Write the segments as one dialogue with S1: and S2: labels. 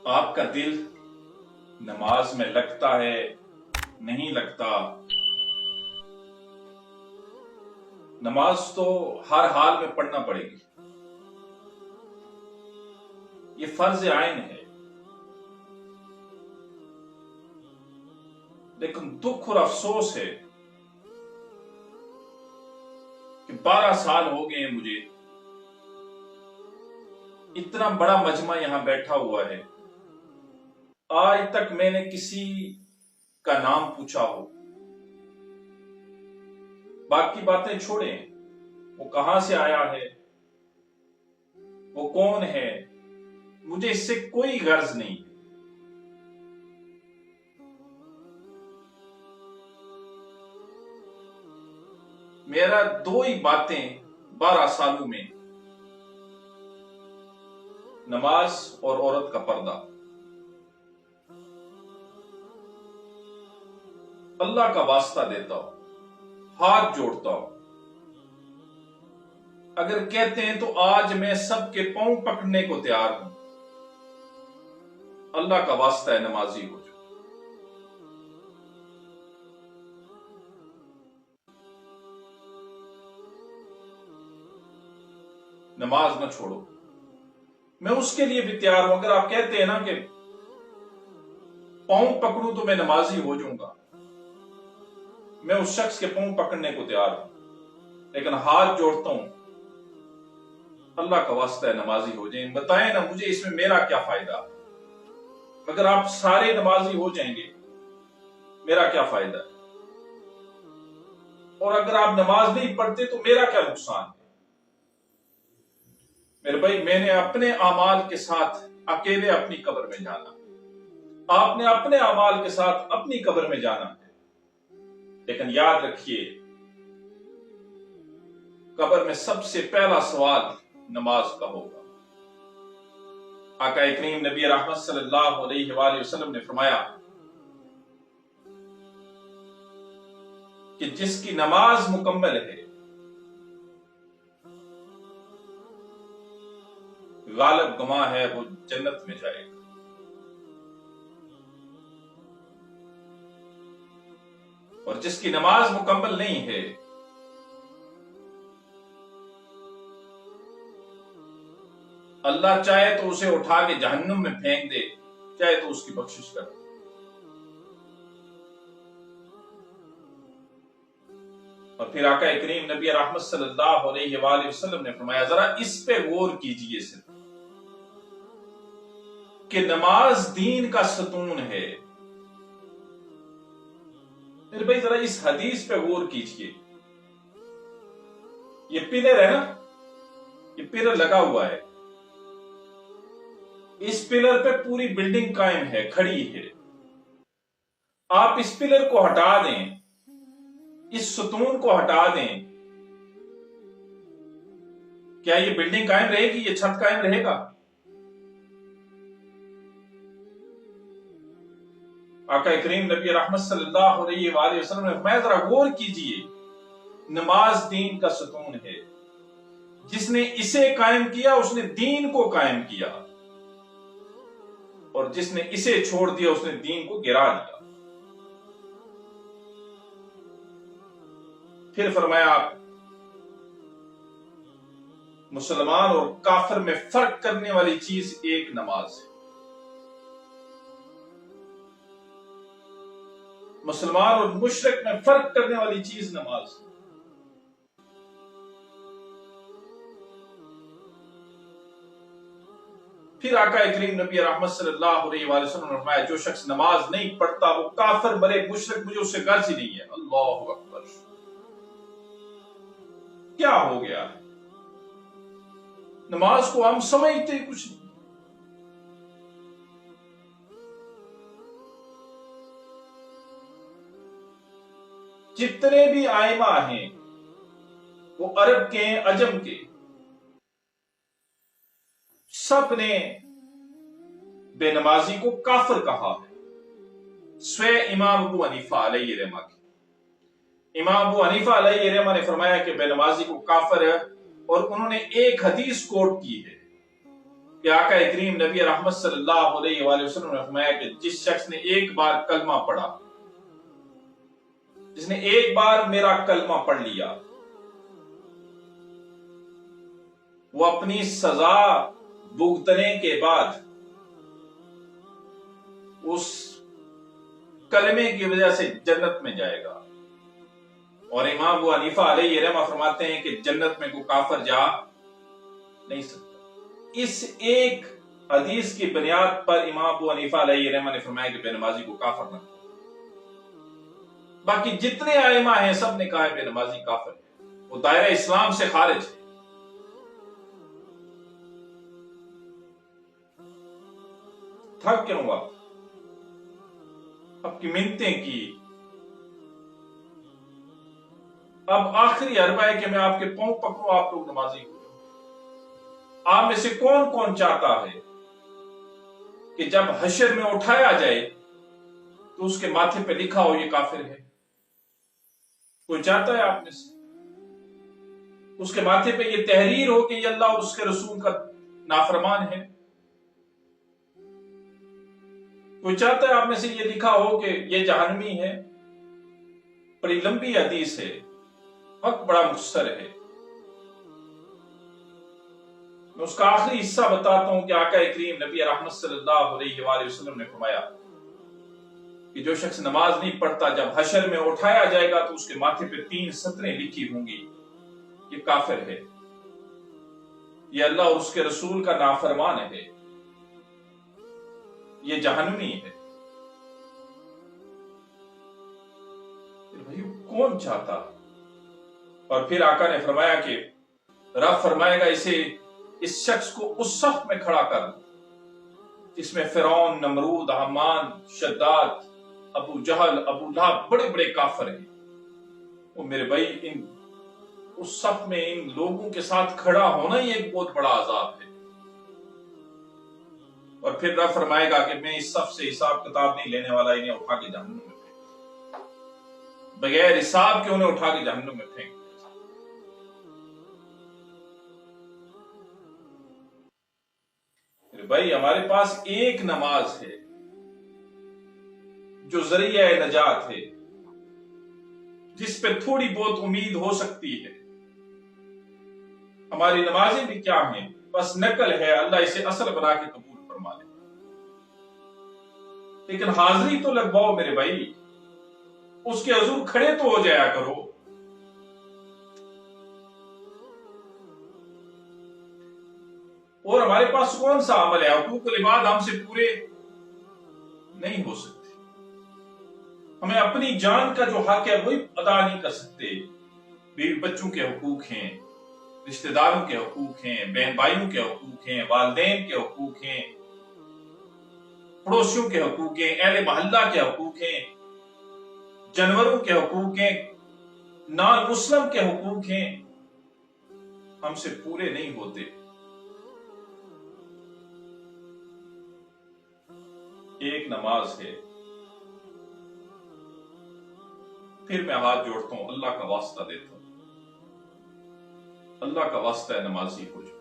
S1: آپ کا دل نماز میں لگتا ہے نہیں لگتا؟ نماز تو ہر حال میں پڑھنا پڑے گی، یہ فرض عین ہے، لیکن دکھ اور افسوس ہے کہ 12 سال ہو گئے ہیں مجھے، اتنا بڑا مجمع یہاں بیٹھا ہوا ہے، آج تک میں نے کسی کا نام پوچھا ہو؟ باقی باتیں چھوڑیں، وہ کہاں سے آیا ہے، وہ کون ہے، مجھے اس سے کوئی غرض نہیں۔ میرا دو ہی باتیں 12 سالوں میں، نماز اور عورت کا پردہ۔ اللہ کا واسطہ دیتا ہوں، ہاتھ جوڑتا ہوں، اگر کہتے ہیں تو آج میں سب کے پاؤں پکڑنے کو تیار ہوں، اللہ کا واسطہ ہے نمازی ہو جو۔ نماز نہ چھوڑو، میں اس کے لیے بھی تیار ہوں۔ اگر آپ کہتے ہیں نا کہ پاؤں پکڑوں تو میں نمازی ہو جاؤں گا، میں اس شخص کے پاؤں پکڑنے کو تیار ہوں، لیکن ہاتھ جوڑتا ہوں، اللہ کا واسطہ ہے نمازی ہو جائیں۔ بتائیں نا مجھے اس میں میرا کیا فائدہ؟ اگر آپ سارے نمازی ہو جائیں گے میرا کیا فائدہ ہے؟ اور اگر آپ نماز نہیں پڑھتے تو میرا کیا نقصان ہے؟ میرے بھائی، میں نے اپنے اعمال کے ساتھ اکیلے اپنی قبر میں جانا، آپ نے اپنے اعمال کے ساتھ اپنی قبر میں جانا ہے، لیکن یاد رکھیے قبر میں سب سے پہلا سوال نماز کا ہوگا۔ آقا کریم نبی رحمت صلی اللہ علیہ وآلہ وسلم نے فرمایا کہ جس کی نماز مکمل ہے غالب گواہ ہے، وہ جنت میں جائے گا، اور جس کی نماز مکمل نہیں ہے اللہ چاہے تو اسے اٹھا کے جہنم میں پھینک دے، چاہے تو اس کی بخشش کر۔ اور پھر آقا کریم نبی رحمت صلی اللہ علیہ وآلہ وسلم نے فرمایا، ذرا اس پہ غور کیجئے صرف کہ نماز دین کا ستون ہے۔ میرے بھائی ذرا اس حدیث پہ غور کیجئے، یہ پلر ہے نا، یہ پلر لگا ہوا ہے، اس پلر پہ پوری بلڈنگ قائم ہے، کھڑی ہے، آپ اس پلر کو ہٹا دیں، اس ستون کو ہٹا دیں، کیا یہ بلڈنگ قائم رہے گی؟ یہ چھت قائم رہے گا؟ آقا کریم نبی رحمت صلی اللہ علیہ وآلہ وسلم نے فرمایا، ذرا غور کیجئے، نماز دین کا ستون ہے، جس نے اسے قائم کیا اس نے دین کو قائم کیا، اور جس نے اسے چھوڑ دیا اس نے دین کو گرا دیا۔ پھر فرمایا، مسلمان اور کافر میں فرق کرنے والی چیز ایک نماز ہے۔ مسلمان اور مشرک میں فرق کرنے والی چیز نماز ہے۔ پھر آقا کریم نبی رحمت صلی اللہ علیہ وآلہ وسلم نے فرمایا، جو شخص نماز نہیں پڑھتا وہ کافر مرے، مشرک، مجھے اس سے غرض ہی نہیں ہے۔ اللہ اکبر! کیا ہو گیا ہے؟ نماز کو ہم سمجھتے کچھ نہیں۔ جتنے بھی ائمہ ہیں وہ عرب کے ہیں، عجم کے، سب نے بے نمازی کو کافر کہا ہے، سوائے امام ابو حنیفہ علیہ رحمہ کے۔ امام ابو حنیفہ علیہ رحمہ نے فرمایا کہ بے نمازی کو کافر ہے، اور انہوں نے ایک حدیث کوٹ کی ہے کہ آقا کریم نبی رحمت صلی اللہ علیہ وآلہ وسلم نے فرمایا کہ جس شخص نے ایک بار کلمہ پڑھا، جس نے ایک بار میرا کلمہ پڑھ لیا، وہ اپنی سزا بھگتنے کے بعد اس کلمے کی وجہ سے جنت میں جائے گا۔ اور امام ابو حنیفہ علیہ رحمہ فرماتے ہیں کہ جنت میں کوئی کافر جا نہیں سکتا۔ اس ایک حدیث کی بنیاد پر امام ابو حنیفہ علیہ رحمہ نے فرمایا کہ بے نمازی کو کافر نہ کرو۔ باقی جتنے ائمہ ہیں سب نے کہا ہے بے نمازی کافر ہے، وہ دائرہ اسلام سے خارج ہے۔ تھک کیوں آپ کی منتیں کی، اب آخری عربہ ہے کہ میں آپ کے پاؤں پکڑوں، آپ لوگ نمازی ہو۔ آپ میں سے کون کون چاہتا ہے کہ جب حشر میں اٹھایا جائے تو اس کے ماتھے پہ لکھا ہو یہ کافر ہے؟ کوئی چاہتا ہے آپ میں سے اس کے ماتھے پہ یہ تحریر ہو کہ یہ اللہ اور اس کے رسول کا نافرمان ہے؟ کوئی چاہتا ہے آپ میں سے یہ لکھا ہو کہ یہ جہنمی ہے؟ بڑی لمبی حدیث ہے، وقت بڑا مختصر ہے، میں اس کا آخری حصہ بتاتا ہوں کہ آقا کریم نبی رحمت صلی اللہ علیہ وآلہ وسلم نے فرمایا کہ جو شخص نماز نہیں پڑھتا جب حشر میں اٹھایا جائے گا تو اس کے ماتھے پہ 3 سطریں لکھی ہوں گی، یہ کافر ہے، یہ اللہ اور اس کے رسول کا نافرمان ہے، یہ جہنمی ہے۔ بھائی کون چاہتا؟ اور پھر آقا نے فرمایا کہ رب فرمائے گا اس شخص کو اس صف میں کھڑا کر جس میں فرعون، نمرود، حامان، شداد، ابو جہل، ابو لہب بڑے بڑے کافر ہیں۔ وہ میرے بھائی اس صف میں ان لوگوں کے ساتھ کھڑا ہونا ہی ایک بہت بڑا عذاب ہے۔ اور پھر رب فرمائے گا کہ میں اس صف سے حساب کتاب نہیں لینے والا، انہیں اٹھا کے جہنم میں پھینک، بغیر حساب کے انہیں اٹھا کے جہنم میں پھینک۔ بھائی ہمارے پاس ایک نماز ہے جو ذریعہ نجات ہے، جس پہ تھوڑی بہت امید ہو سکتی ہے۔ ہماری نمازیں بھی کیا ہیں؟ بس نقل ہے، اللہ اسے اصل بنا کے قبول فرما لے۔ لیکن حاضری تو لگواؤ میرے بھائی، اس کے حضور کھڑے تو ہو جایا کرو۔ اور ہمارے پاس کون سا عمل ہے؟ حقوق العباد ہم سے پورے نہیں ہو سکتے، ہمیں اپنی جان کا جو حق ہے وہی ادا نہیں کر سکتے۔ بیوی بچوں کے حقوق ہیں، رشتہ داروں کے حقوق ہیں، بہن بھائیوں کے حقوق ہیں، والدین کے حقوق ہیں، پڑوسیوں کے حقوق ہیں، اہل محلہ کے حقوق ہیں، جانوروں کے حقوق ہیں، نان مسلم کے حقوق ہیں، ہم سے پورے نہیں ہوتے۔ ایک نماز ہے۔ پھر میں ہاتھ جوڑتا ہوں، اللہ کا واسطہ دیتا ہوں، اللہ کا واسطہ ہے نمازی ہو جاؤ۔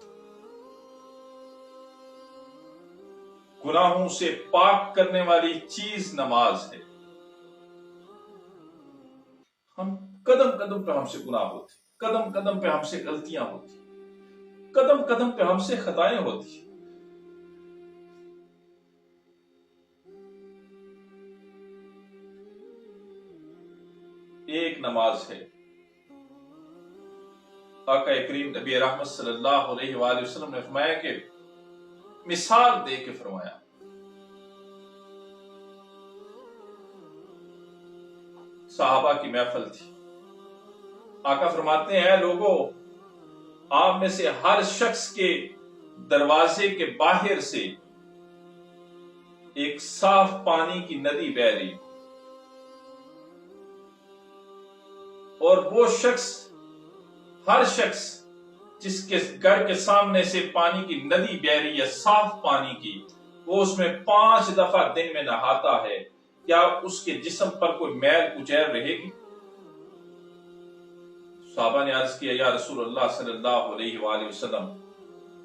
S1: گناہوں سے پاک کرنے والی چیز نماز ہے۔ ہم قدم قدم پہ ہم سے گناہ ہوتے، قدم قدم پہ ہم سے غلطیاں ہوتی، قدم قدم پہ ہم سے خطائیں ہوتی۔ ایک نماز ہے۔ آقا کریم نبی رحمت صلی اللہ علیہ وآلہ وسلم نے فرمایا کہ مثال دے کے فرمایا، صحابہ کی محفل تھی، آقا فرماتے ہیں اے لوگو، آپ میں سے ہر شخص کے دروازے کے باہر سے ایک صاف پانی کی ندی بہہ رہی، اور وہ شخص، ہر شخص جس کے گھر کے سامنے سے پانی کی ندی بہہ رہی ہے، صاف پانی کی، وہ اس میں 5 دفعہ دن میں نہاتا ہے، کیا اس کے جسم پر کوئی میل کچیل رہے گی؟ صحابہ نے عرض کیا یا رسول اللہ صلی اللہ علیہ وآلہ وسلم،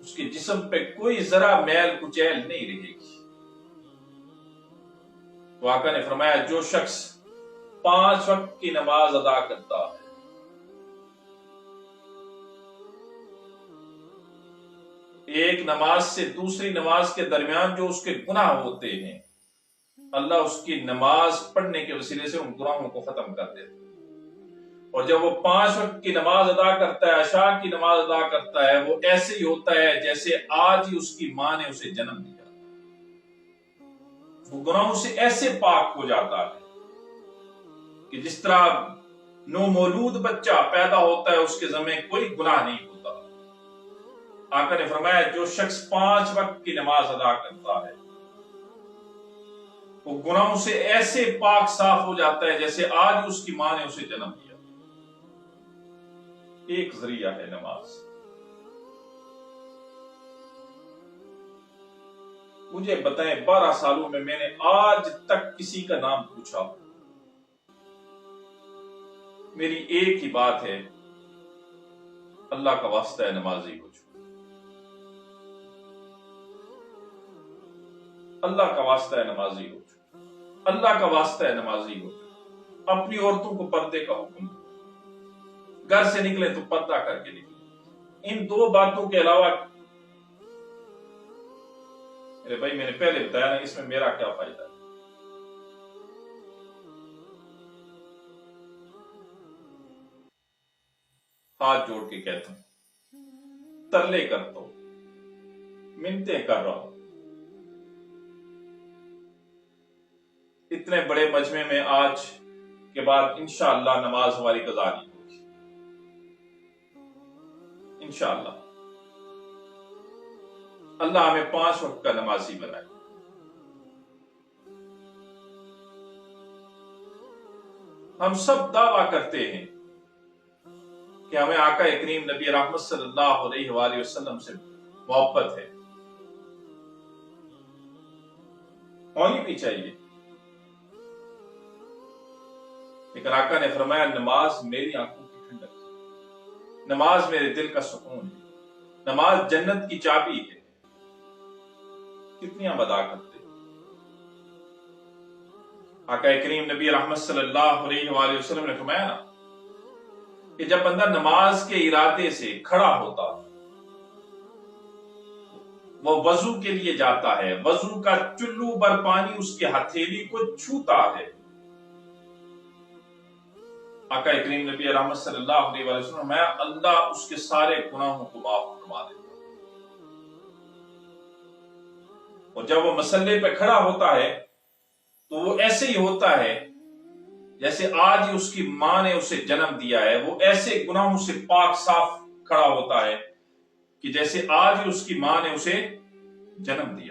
S1: اس کے جسم پہ کوئی ذرا میل کچیل نہیں رہے گی۔ تو آقا نے فرمایا جو شخص 5 وقت کی نماز ادا کرتا ہے، ایک نماز سے دوسری نماز کے درمیان جو اس کے گناہ ہوتے ہیں، اللہ اس کی نماز پڑھنے کے وسیلے سے ان گناہوں کو ختم کر دیتا ہے۔ اور جب وہ 5 وقت کی نماز ادا کرتا ہے، عشاء کی نماز ادا کرتا ہے، وہ ایسے ہی ہوتا ہے جیسے آج ہی اس کی ماں نے اسے جنم دیا۔ وہ گناہوں سے ایسے پاک ہو جاتا ہے کہ جس طرح نو مولود بچہ پیدا ہوتا ہے اس کے ذمہ کوئی گناہ نہیں ہوتا۔ آقا نے فرمایا جو شخص 5 وقت کی نماز ادا کرتا ہے وہ گناہوں سے ایسے پاک صاف ہو جاتا ہے جیسے آج اس کی ماں نے اسے جنم دیا۔ ایک ذریعہ ہے نماز۔ مجھے بتائیں 12 سالوں میں میں نے آج تک کسی کا نام پوچھا؟ میری ایک ہی بات ہے، اللہ کا واسطہ ہے نمازی ہو جاؤ، اللہ کا واسطہ ہے نمازی ہو جاؤ، اللہ کا واسطہ ہے نمازی ہو جاؤ۔ اپنی عورتوں کو پردے کا حکم دو، گھر سے نکلے تو پردہ کر کے نکلے۔ ان 2 باتوں کے علاوہ میرے بھائی میں نے پہلے بتایا نا، اس میں میرا کیا فائدہ ہے؟ ہاتھ جوڑ کے کہتا ہوں، ترلے کرتا ہوں، منتیں کر رہا ہوں، اتنے بڑے مجمع میں آج کے بعد انشاءاللہ نماز ہماری قضا نہیں ہوگی، انشاءاللہ۔ اللہ ہمیں 5 وقت کا نمازی بنائے۔ ہم سب دعویٰ کرتے ہیں کہ ہمیں آقا کریم نبی رحمت صلی اللہ علیہ وآلہ وسلم سے محبت ہے، ہونی بھی چاہیے، لیکن آقا نے فرمایا نماز میری آنکھوں کی ٹھنڈک ہے، نماز میرے دل کا سکون ہے، نماز جنت کی چابی ہے۔ کتنی ہم ادا کرتے ہیں؟ آقا کریم نبی رحمت صلی اللہ علیہ وآلہ وسلم نے فرمایا نا کہ جب بندہ نماز کے ارادے سے کھڑا ہوتا وہ وضو کے لیے جاتا ہے، وضو کا چلو بر پانی اس کے ہتھیلی کو چھوتا ہے، آقا کریم نبی رحمت صلی اللہ علیہ وآلہ وسلم میں اللہ اس کے سارے گناہوں کو معاف فرما دیتا۔ اور جب وہ مسلے پہ کھڑا ہوتا ہے تو وہ ایسے ہی ہوتا ہے جیسے آج ہی اس کی ماں نے اسے جنم دیا ہے، وہ ایسے گناہوں سے پاک صاف کھڑا ہوتا ہے کہ جیسے آج ہی اس کی ماں نے اسے جنم دیا۔